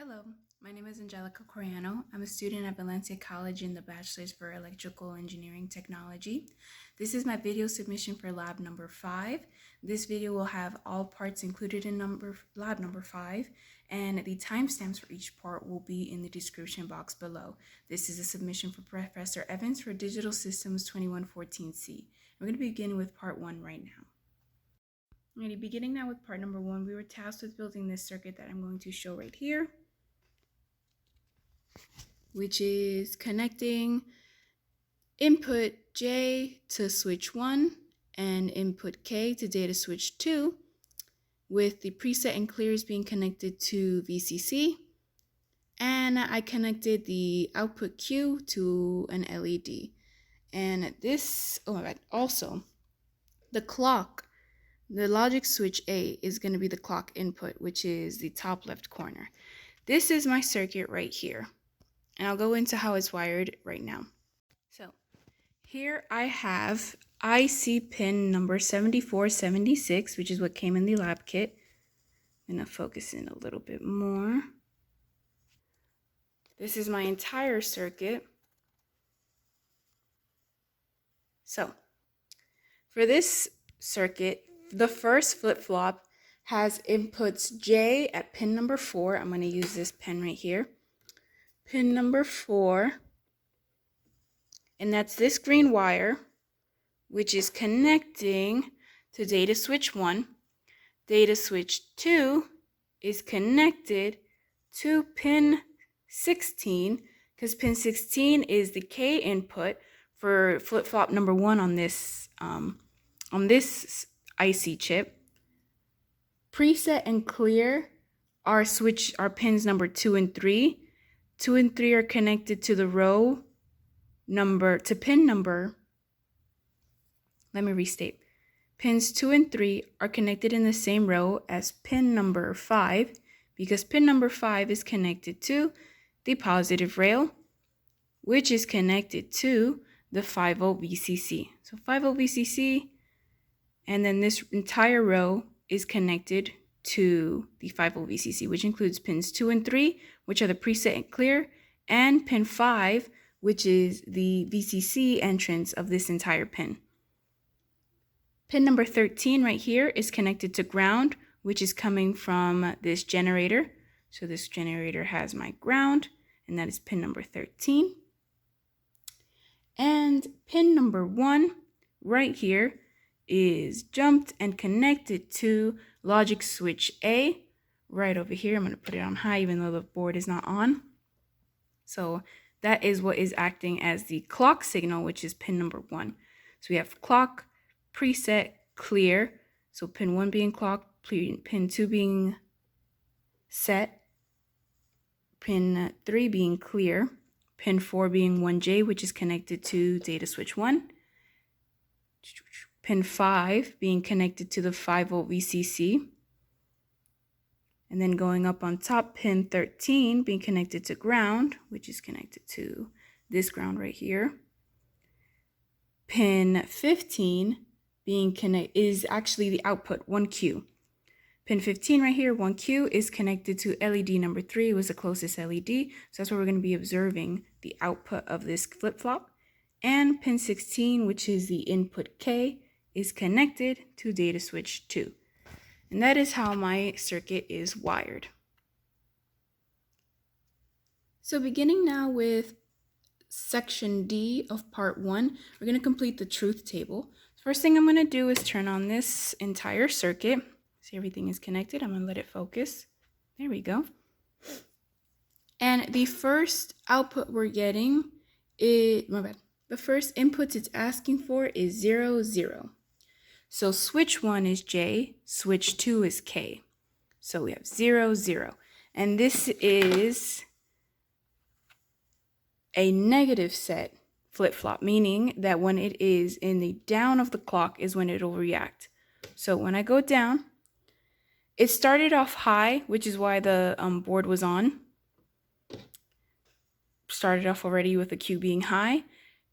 Hello, my name is Angelica Coriano. I'm a student at Valencia College in the Bachelor's for Electrical Engineering Technology. This is my video submission for lab number 5. This video will have all parts included in lab number 5, and the timestamps for each part will be in the description box below. This is a submission for Professor Evans for Digital Systems 2114C. We're going to be beginning with part 1 right now. Alrighty, beginning now with part number 1, we were tasked with building this circuit that I'm going to show right here, which is connecting input J to switch 1 and input K to data switch 2, with the preset and clears being connected to VCC. And I connected the output Q to an LED. And this, also the clock, the logic switch A is going to be the clock input, which is the top left corner. This is my circuit right here. And I'll go into how it's wired right now. So here I have IC pin number 7476, which is what came in the lab kit. I'm going to focus in a little bit more. This is my entire circuit. So for this circuit, the first flip-flop has inputs J at pin number 4. I'm going to use this pen right here. Pin number 4, and that's this green wire, which is connecting to data switch 1. Data switch 2 is connected to pin 16, because pin 16 is the K input for flip-flop number 1 on this IC chip. Preset and clear are pins number 2 and 3. 2 and 3 are connected to the row number, to pin number, let me restate. Pins 2 and 3 are connected in the same row as pin number 5, because pin number 5 is connected to the positive rail, which is connected to the 5-volt VCC. So 5-volt VCC, and then this entire row is connected to the 5-volt VCC, which includes pins 2 and 3, which are the preset and clear, and pin 5, which is the VCC entrance of this entire pin. Pin number 13 right here is connected to ground, which is coming from this generator. So this generator has my ground, and that is pin number 13. And pin number 1 right here is jumped and connected to logic switch A right over here. I'm going to put it on high even though the board is not on. So that is what is acting as the clock signal, which is pin number 1. So we have clock, preset, clear. So pin 1 being clock, pin 2 being set, pin 3 being clear, pin 4 being 1J, which is connected to data switch 1. Pin 5 being connected to the 5-volt VCC. And then going up on top, pin 13 being connected to ground, which is connected to this ground right here. Pin 15 is actually the output, 1Q. Pin 15 right here, 1Q, is connected to LED number 3. It was the closest LED. So that's where we're going to be observing the output of this flip-flop. And pin 16, which is the input K, is connected to data switch 2. And that is how my circuit is wired. So beginning now with section D of part 1, we're going to complete the truth table. First thing I'm going to do is turn on this entire circuit. See, everything is connected. I'm going to let it focus. There we go. And the first output we're getting is, the first input it's asking for is 0, 0. So switch 1 is J, switch 2 is K. So we have 0, 0. And this is a negative set flip-flop, meaning that when it is in the down of the clock is when it'll react. So when I go down, it started off high, which is why the board was on. Started off already with the Q being high.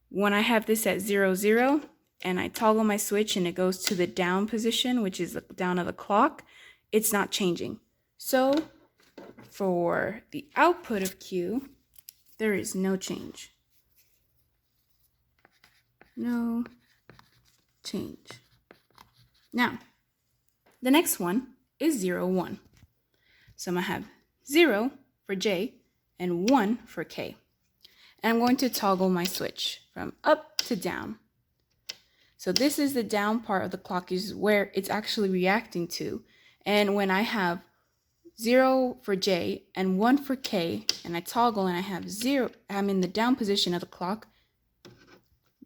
When I have this at 0, 0, and I toggle my switch and it goes to the down position, which is the down of the clock, it's not changing. So For the output of Q, there is no change. No change. Now, the next one is 0, 1. So I'm going to have 0 for J and 1 for K. And I'm going to toggle my switch from up to down. So this is the down part of the clock, is where it's actually reacting to. And when I have 0 for J and 1 for K, and I toggle and I have 0, I'm in the down position of the clock,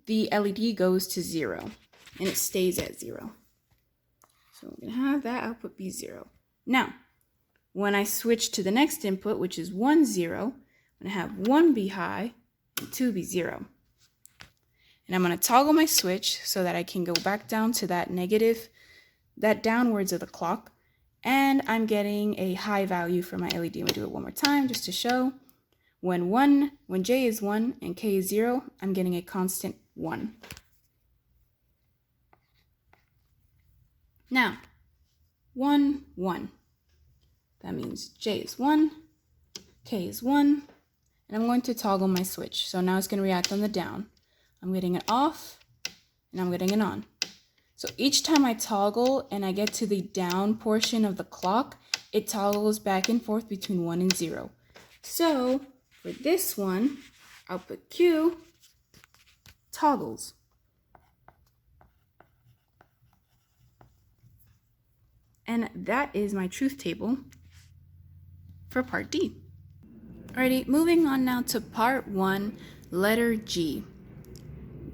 the LED goes to 0 and it stays at 0. So I'm going to have that output be 0. Now, when I switch to the next input, which is 1, 0, I'm going to have 1 be high and 2 be 0. And I'm going to toggle my switch so that I can go back down to that negative, that downwards of the clock. And I'm getting a high value for my LED. I'm going to do it one more time just to show. When J is 1 and K is 0, I'm getting a constant 1. Now, 1, 1. That means J is 1, K is 1, and I'm going to toggle my switch. So now it's going to react on the down. I'm getting it off, and I'm getting it on. So each time I toggle and I get to the down portion of the clock, it toggles back and forth between 1 and 0. So for this one, output Q toggles. And that is my truth table for part D. Alrighty, moving on now to part 1, letter G.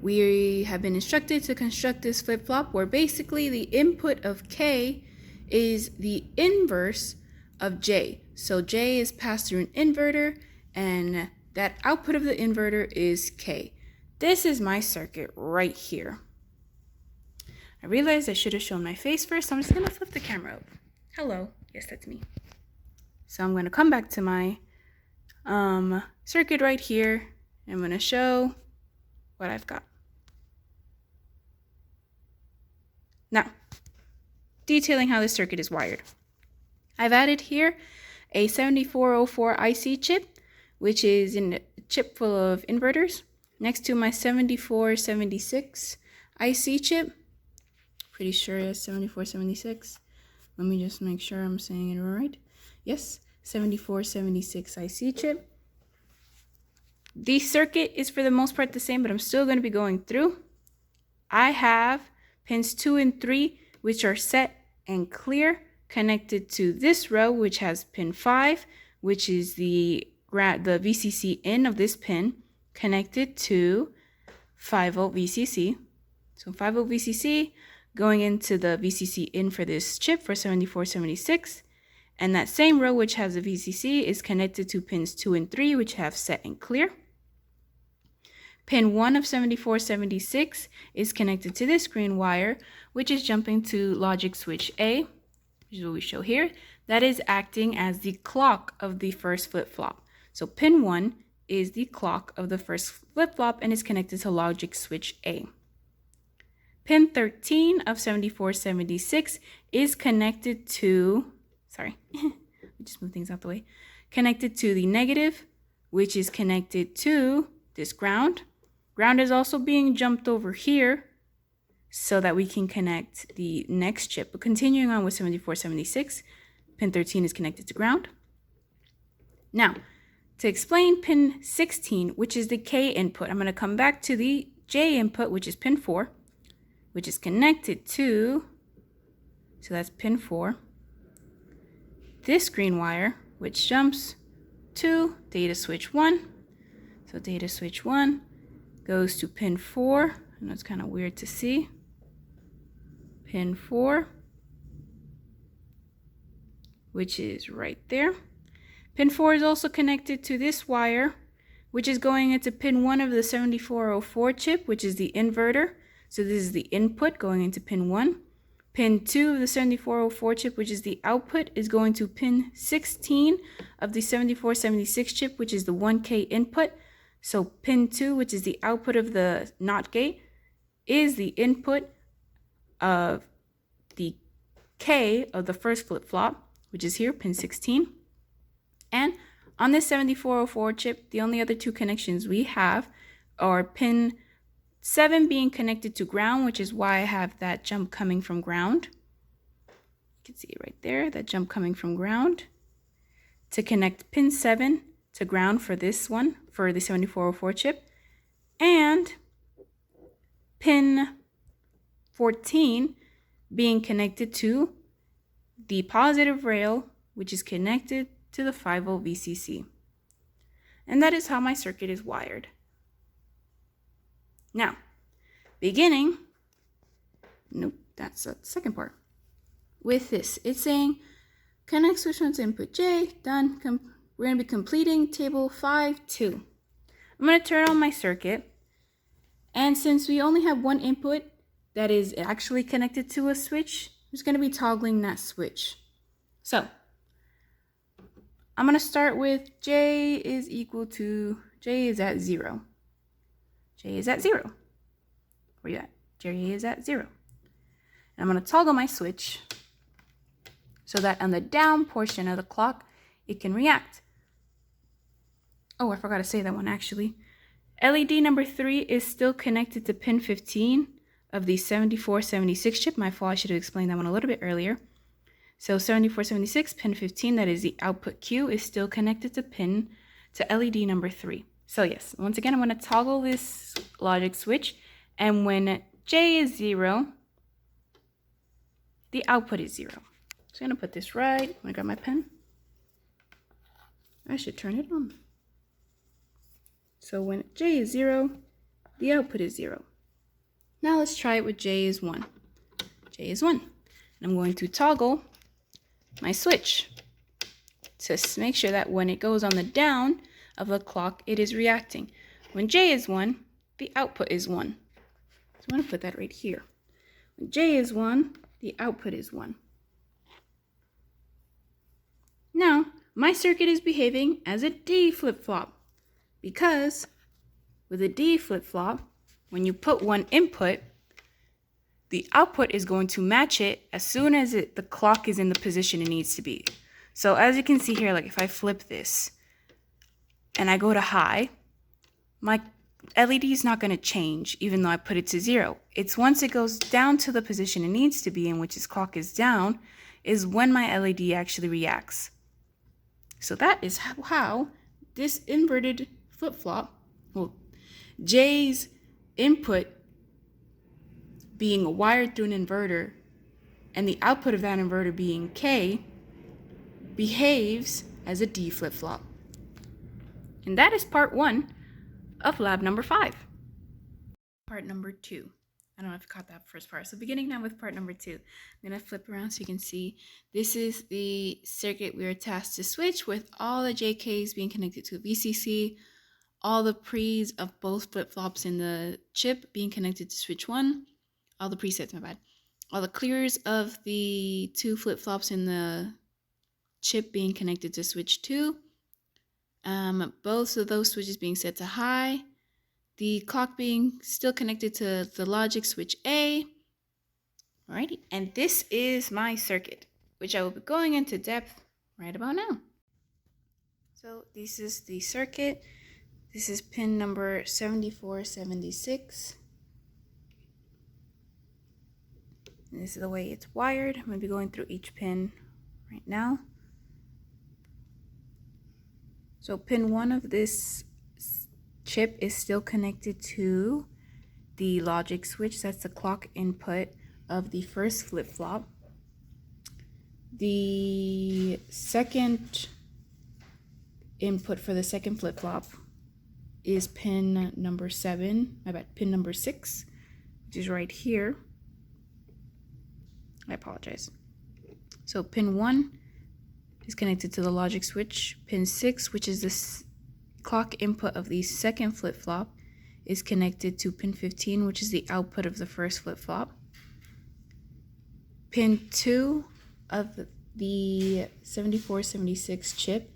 We have been instructed to construct this flip-flop where basically the input of K is the inverse of J. So J is passed through an inverter, and that output of the inverter is K. This is my circuit right here. I realized I should have shown my face first, so I'm just going to flip the camera up. Hello. Yes, that's me. So I'm going to come back to my circuit right here. I'm going to show what I've got. Now, detailing how this circuit is wired. I've added here a 7404 IC chip, which is in a chip full of inverters, next to my 7476 IC chip. Pretty sure it's 7476. Let me just make sure I'm saying it right. Yes, 7476 IC chip. The circuit is for the most part the same, but I'm still going to be going through. I have pins 2 and 3, which are set and clear, connected to this row, which has pin 5, which is the VCC in of this pin, connected to 5-volt VCC. So 5-volt VCC going into the VCC in for this chip for 7476. And that same row, which has a VCC, is connected to pins 2 and 3, which have set and clear. Pin 1 of 7476 is connected to this green wire, which is jumping to logic switch A, which is what we show here. That is acting as the clock of the first flip-flop. So pin 1 is the clock of the first flip-flop and is connected to logic switch A. Pin 13 of 7476 is connected to, just move things out the way, connected to the negative, which is connected to this ground. Ground is also being jumped over here so that we can connect the next chip. But continuing on with 7476, pin 13 is connected to ground. Now, to explain pin 16, which is the K input, I'm going to come back to the J input, which is pin 4, which is connected to, so that's pin 4, this green wire, which jumps to data switch 1. So data switch 1 goes to pin 4, and that's kind of weird to see. Pin 4, which is right there. Pin 4 is also connected to this wire, which is going into pin 1 of the 7404 chip, which is the inverter. So this is the input going into pin 1. Pin 2 of the 7404 chip, which is the output, is going to pin 16 of the 7476 chip, which is the 1K input. So pin 2, which is the output of the NOT gate, is the input of the K of the first flip-flop, which is here, pin 16. And on this 7404 chip, the only other two connections we have are pin 7 being connected to ground, which is why I have that jump coming from ground. You can see it right there, that jump coming from ground. To connect pin 7 to ground for this one, for the 7404 chip. And pin 14 being connected to the positive rail, which is connected to the 5-volt VCC. And that is how my circuit is wired. Now, beginning, nope, that's the second part. With this, it's saying connect switch 1 to input J, done. We're going to be completing table 5-2. I'm going to turn on my circuit. And since we only have one input that is actually connected to a switch, I'm just going to be toggling that switch. So I'm going to start with J is equal to, J is at 0. J is at 0. Where you at? J is at 0. And I'm going to toggle my switch so that on the down portion of the clock, it can react. Oh, I forgot to say that one actually. LED number 3 is still connected to pin 15 of the 7476 chip. My fault, I should have explained that one a little bit earlier. So 7476, pin 15, that is the output Q, is still connected to LED number 3. So yes, once again, I'm going to toggle this logic switch, and when J is 0, the output is 0. So I'm going to put this right, I'm going to grab my pen. I should turn it on. So when J is 0, the output is 0. Now let's try it with J is 1. J is 1. And I'm going to toggle my switch to make sure that when it goes on the down of the clock, it is reacting. When J is 1, the output is 1. So I'm going to put that right here. When J is 1, the output is 1. Now, my circuit is behaving as a D flip-flop because with a D flip-flop, when you put one input, the output is going to match it as soon as the clock is in the position it needs to be. So as you can see here, like if I flip this and I go to high, my LED is not going to change even though I put it to 0. It's once it goes down to the position it needs to be in, which is clock is down, is when my LED actually reacts. So that is how this inverted flip-flop, well, J's input being wired through an inverter and the output of that inverter being K, behaves as a D flip-flop. And that is part 1 of lab number 5. Part number 2. I don't know if you caught that first part. So beginning now with part number 2. I'm going to flip around so you can see this is the circuit we are tasked to switch with all the JKs being connected to a VCC, all the pre's of both flip-flops in the chip being connected to switch 1, all the presets, my bad, all the clears of the 2 flip-flops in the chip being connected to switch 2, both of those switches being set to high, the clock being still connected to the logic switch A. Alrighty, and this is my circuit, which I will be going into depth right about now. So this is the circuit. This is pin number 7476. And this is the way it's wired. I'm going to be going through each pin right now. So pin 1 of this chip is still connected to the logic switch. That's the clock input of the first flip-flop. The second input for the second flip-flop is pin number 7, pin number 6, which is right here. I apologize. So pin 1 is connected to the logic switch. Pin 6, which is this clock input of the second flip-flop, is connected to pin 15, which is the output of the first flip-flop. Pin 2 of the 7476 chip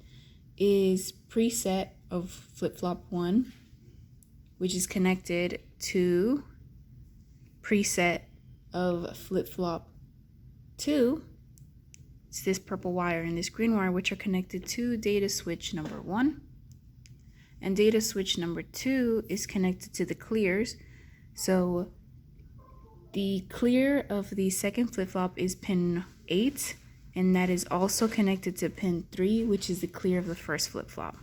is preset of flip-flop 1, which is connected to preset of flip-flop 2, It's this purple wire and this green wire, which are connected to data switch number 1. And data switch number 2 is connected to the clears. So the clear of the second flip-flop is pin 8, and that is also connected to pin 3, which is the clear of the first flip-flop.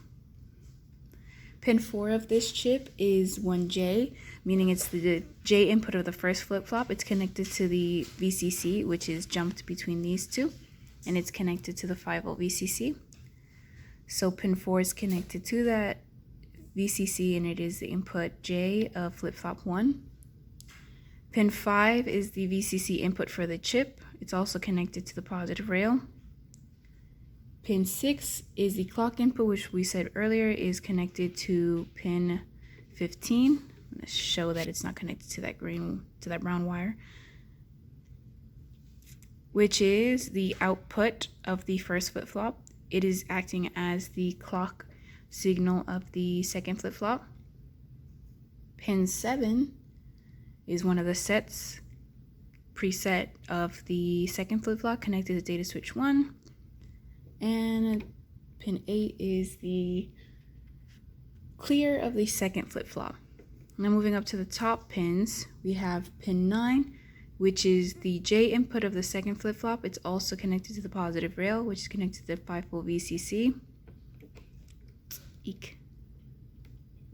Pin 4 of this chip is 1J, meaning it's the J input of the first flip-flop. It's connected to the VCC, which is jumped between these two, and it's connected to the 5-volt VCC. So pin 4 is connected to that VCC, and it is the input J of flip-flop 1. Pin 5 is the VCC input for the chip. It's also connected to the positive rail. Pin 6 is the clock input, which we said earlier is connected to pin 15. I'm going to show that it's not connected to that brown wire, which is the output of the first flip-flop. It is acting as the clock signal of the second flip-flop. Pin 7 is one of the sets preset of the second flip-flop connected to data switch 1. And pin 8 is the clear of the second flip-flop. Now moving up to the top pins, we have pin 9, which is the J input of the second flip-flop. It's also connected to the positive rail, which is connected to the 5-volt VCC. Eek.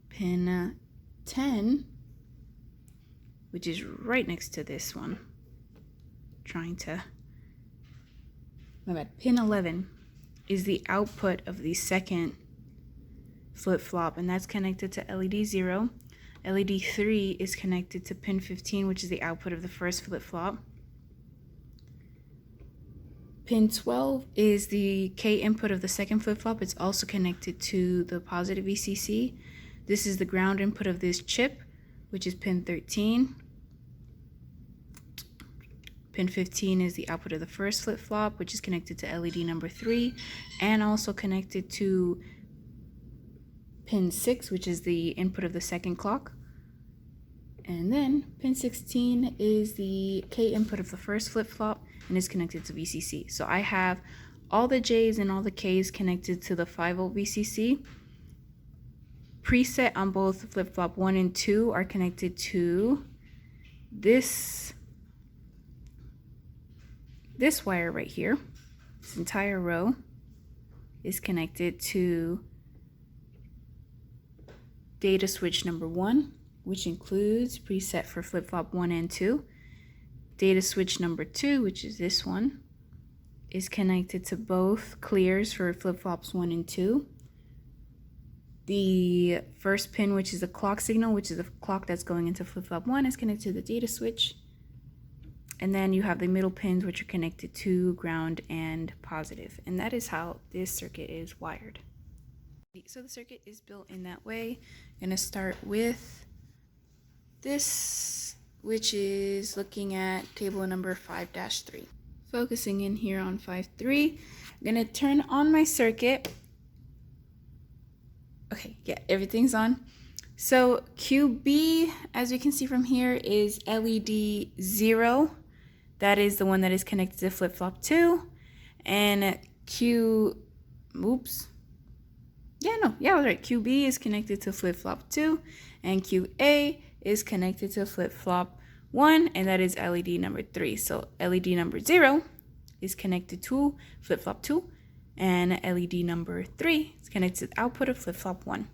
Pin 10, which is right next to this one. Pin 11 is the output of the second flip-flop, and that's connected to LED 0. LED 3 is connected to pin 15, which is the output of the first flip-flop. Pin 12 is the K input of the second flip-flop. It's also connected to the positive VCC. This is the ground input of this chip, which is pin 13. Pin 15 is the output of the first flip-flop, which is connected to LED number 3, and also connected to pin 6, which is the input of the second clock. And then pin 16 is the K input of the first flip-flop and is connected to VCC. So I have all the J's and all the K's connected to the 5-volt VCC. Preset on both flip-flop 1 and 2 are connected to this wire right here. This entire row is connected to data switch number 1, which includes preset for flip-flop 1 and 2. Data switch number 2, which is this one, is connected to both clears for flip-flops 1 and 2. The first pin, which is the clock signal, which is the clock that's going into flip-flop 1, is connected to the data switch. And then you have the middle pins, which are connected to ground and positive. And that is how this circuit is wired. So the circuit is built in that way. I'm going to start with this, which is looking at table number 5-3. Focusing in here on 5.3, I'm going to turn on my circuit. Okay, yeah, everything's on. So QB, as you can see from here, is LED 0. That is the one that is connected to flip-flop 2. And I was right. QB is connected to flip-flop 2. And QA is connected to flip-flop 1. And that is LED number 3. So LED number 0 is connected to flip-flop 2. And LED number 3 is connected to the output of flip-flop 1.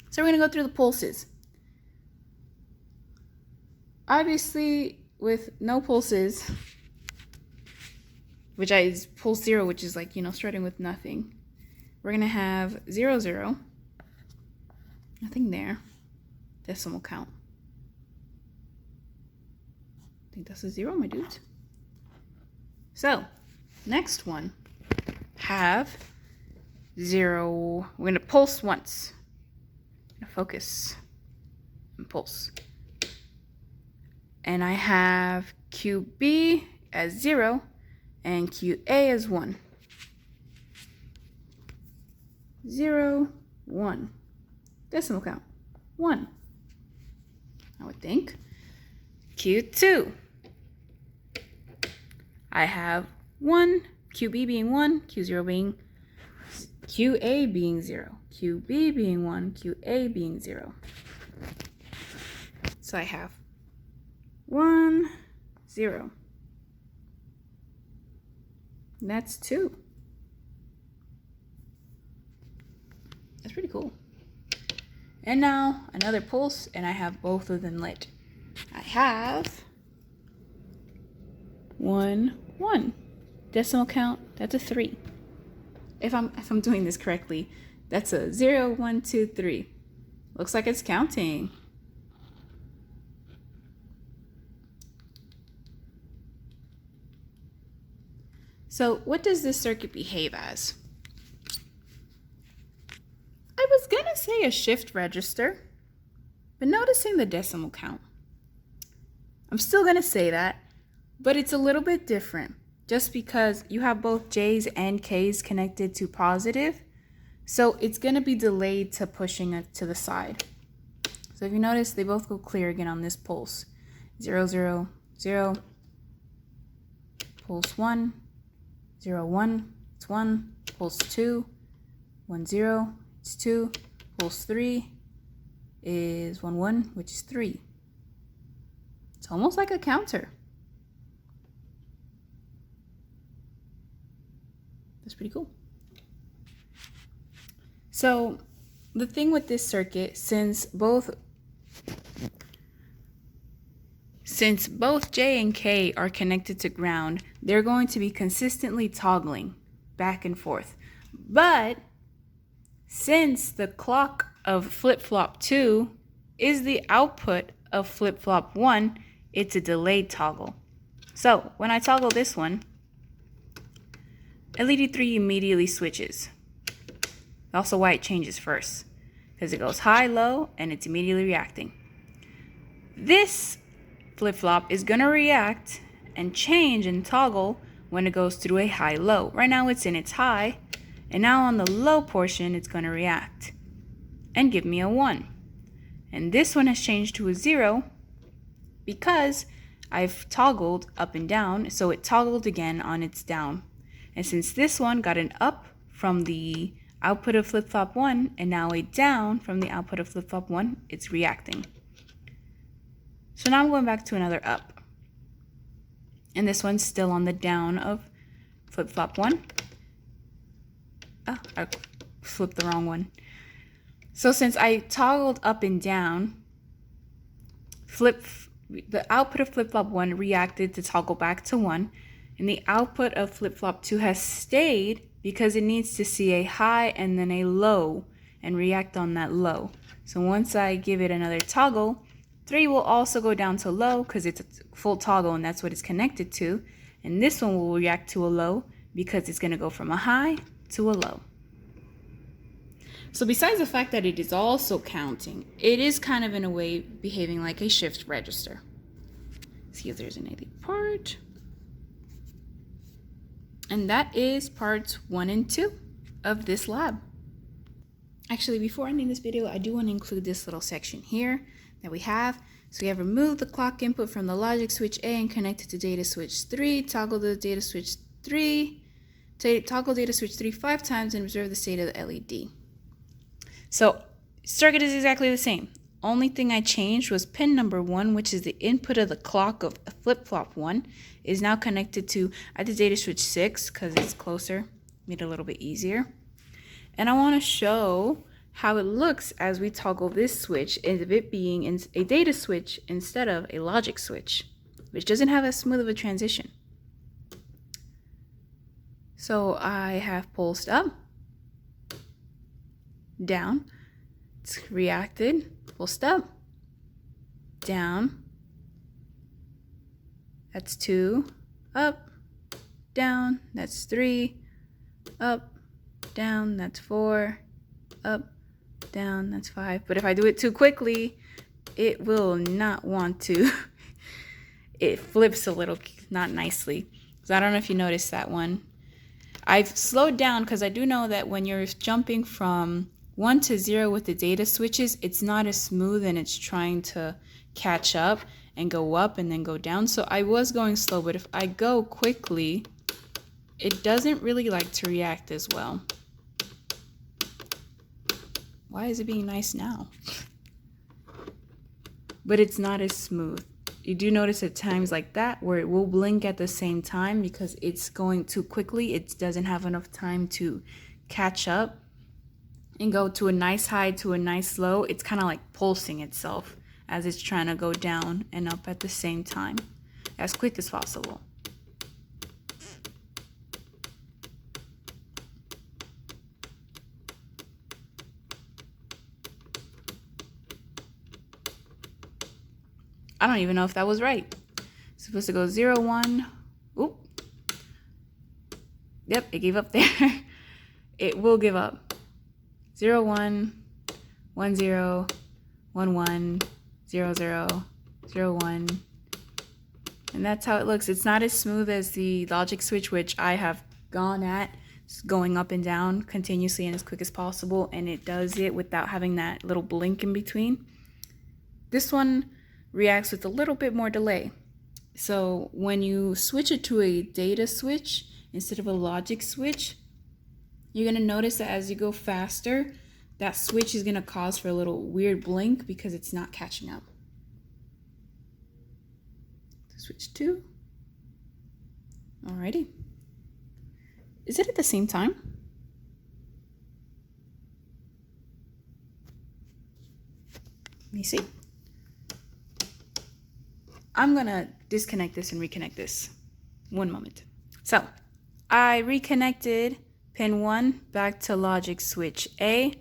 So we're going to go through the pulses. Obviously, with no pulses, which is pulse 0, which is like, starting with nothing, we're going to have 0, 0. Nothing there. Decimal count. I think that's a 0, my dudes. So, next one, have 0. We're going to pulse once. I'm going to focus and pulse. And I have QB as 0 and QA as 1. 0, 1. Decimal count. 1. I would think. Q2. I have 1 QB being 1, Q0 being QA being 0, QB being 1, QA being 0. So I have 1, 0. And that's 2. That's pretty cool. And now another pulse, and I have both of them lit. I have 1, 1. Decimal count, that's a 3. If I'm doing this correctly, that's a 0, 1, 2, 3. Looks like it's counting. So what does this circuit behave as? I was gonna say a shift register, but noticing the decimal count, I'm still gonna say that, but it's a little bit different just because you have both J's and K's connected to positive. So it's gonna be delayed to pushing it to the side. So if you notice, they both go clear again on this pulse. 0, 0, 0, pulse 1, 0, 1, it's 1, pulse 2, 1, 0, it's 2, pulse 3 is 1, 1, which is 3. It's almost like a counter. That's pretty cool. So the thing with this circuit, since both J and K are connected to ground, they're going to be consistently toggling back and forth. But since the clock of flip-flop 2 is the output of flip-flop 1, it's a delayed toggle. So when I toggle this one, LED 3 immediately switches. Also why it changes first, because it goes high, low, and it's immediately reacting. This flip-flop is going to react and change and toggle when it goes through a high-low. Right now it's in its high, and now on the low portion it's going to react and give me a 1. And this one has changed to a 0 because I've toggled up and down, so it toggled again on its down. And since this one got an up from the output of flip-flop 1 and now a down from the output of flip-flop 1, it's reacting. So now I'm going back to another up. And this one's still on the down of flip-flop 1. Oh, I flipped the wrong one. So since I toggled up and down, the output of flip-flop 1 reacted to toggle back to 1, and the output of flip-flop 2 has stayed because it needs to see a high and then a low and react on that low. So once I give it another toggle, 3 will also go down to low because it's a full toggle and that's what it's connected to. And this one will react to a low because it's going to go from a high to a low. So besides the fact that it is also counting, it is kind of in a way behaving like a shift register. See if there's an AD part. And that is parts 1 and 2 of this lab. Actually, before ending this video, I do want to include this little section here that we have. So we have removed the clock input from the logic switch A and connected to data switch 3, toggle the data switch 3, toggle data switch 3 5 times and observe the state of the LED. So circuit is exactly the same. Only thing I changed was pin number 1, which is the input of the clock of flip-flop 1, is now connected to, I did data switch 6 because it's closer, made it a little bit easier. And I want to show how it looks as we toggle this switch into it being a data switch instead of a logic switch, which doesn't have as smooth of a transition. So I have pulsed up, down, it's reacted, pulsed up, down, that's 2, up, down, that's 3, up, down, that's 4, up, down, that's 5. But if I do it too quickly, it will not want to. It flips a little, not nicely. So I don't know if you noticed that one. I've slowed down because I do know that when you're jumping from 1 to 0 with the data switches, it's not as smooth and it's trying to catch up and go up and then go down. So I was going slow, but if I go quickly, it doesn't really like to react as well. Why is it being nice now? But it's not as smooth. You do notice at times like that where it will blink at the same time because it's going too quickly. It doesn't have enough time to catch up and go to a nice high to a nice low. It's kind of like pulsing itself as it's trying to go down and up at the same time as quick as possible. I don't even know if that was right. It's supposed to go 0, 1. Oop. Yep, it gave up there. It will give up. 0, 1, 1, 0, 1, 1, 0, 0, 0, 1. And that's how it looks. It's not as smooth as the logic switch, which I have gone at going up and down continuously and as quick as possible, and it does it without having that little blink in between. This one reacts with a little bit more delay. So when you switch it to a data switch instead of a logic switch, you're going to notice that as you go faster, that switch is going to cause for a little weird blink because it's not catching up. Switch 2. Alrighty. Is it at the same time? Let me see. I'm gonna disconnect this and reconnect this. One moment. So I reconnected pin 1 back to logic switch A.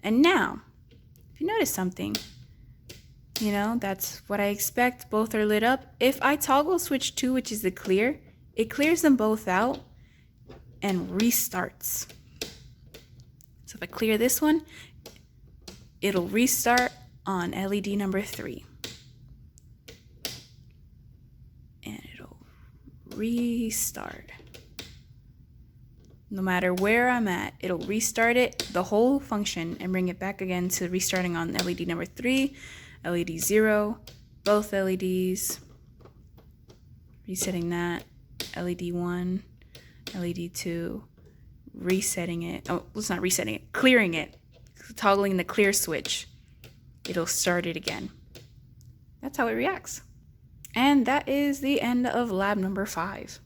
And now, if you notice something, you know, that's what I expect. Both are lit up. If I toggle switch 2, which is the clear, it clears them both out and restarts. So if I clear this one, it'll restart on LED number 3. And it'll restart. No matter where I'm at, it'll restart it, the whole function, and bring it back again to restarting on LED number 3, LED 0, both LEDs, resetting that, LED 1, LED 2, resetting it. Oh, it's not resetting it, clearing it, toggling the clear switch. It'll start it again. That's how it reacts. And that is the end of lab number 5.